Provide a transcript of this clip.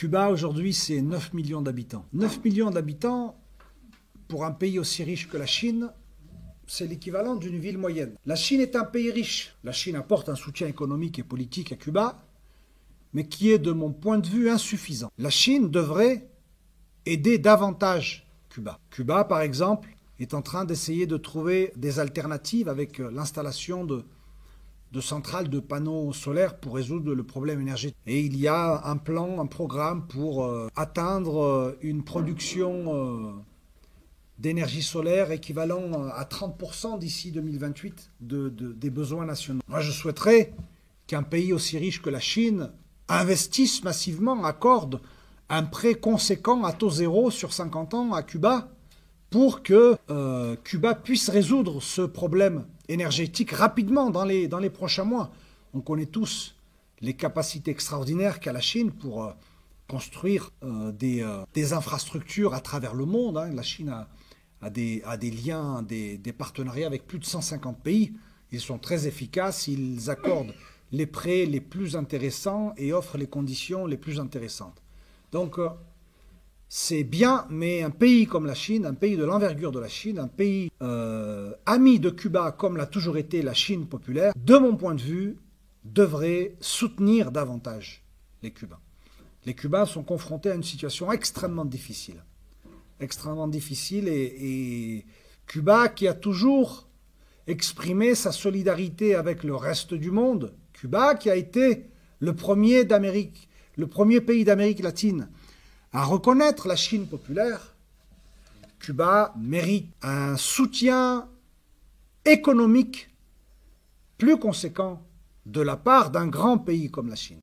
Cuba, aujourd'hui, c'est 9 millions d'habitants. 9 millions d'habitants, pour un pays aussi riche que la Chine, c'est l'équivalent d'une ville moyenne. La Chine est un pays riche. La Chine apporte un soutien économique et politique à Cuba, mais qui est, de mon point de vue, insuffisant. La Chine devrait aider davantage Cuba. Cuba, par exemple, est en train d'essayer de trouver des alternatives avec l'installation de centrales de panneaux solaires pour résoudre le problème énergétique. Et il y a un plan, un programme pour atteindre une production d'énergie solaire équivalent à 30% d'ici 2028 des besoins nationaux. Moi, je souhaiterais qu'un pays aussi riche que la Chine investisse massivement, accorde un prêt conséquent à taux zéro sur 50 ans à Cuba pour que Cuba puisse résoudre ce problème énergétique rapidement dans les prochains mois. On connaît tous les capacités extraordinaires qu'a la Chine pour construire des infrastructures à travers le monde. La Chine a des liens, des partenariats avec plus de 150 pays. Ils sont très efficaces, ils accordent les prêts les plus intéressants et offrent les conditions les plus intéressantes. Donc, c'est bien, mais un pays comme la Chine, un pays de l'envergure de la Chine, un pays ami de Cuba comme l'a toujours été la Chine populaire, de mon point de vue, devrait soutenir davantage les Cubains. Les Cubains sont confrontés à une situation extrêmement difficile. Extrêmement difficile et Cuba qui a toujours exprimé sa solidarité avec le reste du monde, Cuba qui a été le premier pays d'Amérique latine à reconnaître la Chine populaire, Cuba mérite un soutien économique plus conséquent de la part d'un grand pays comme la Chine.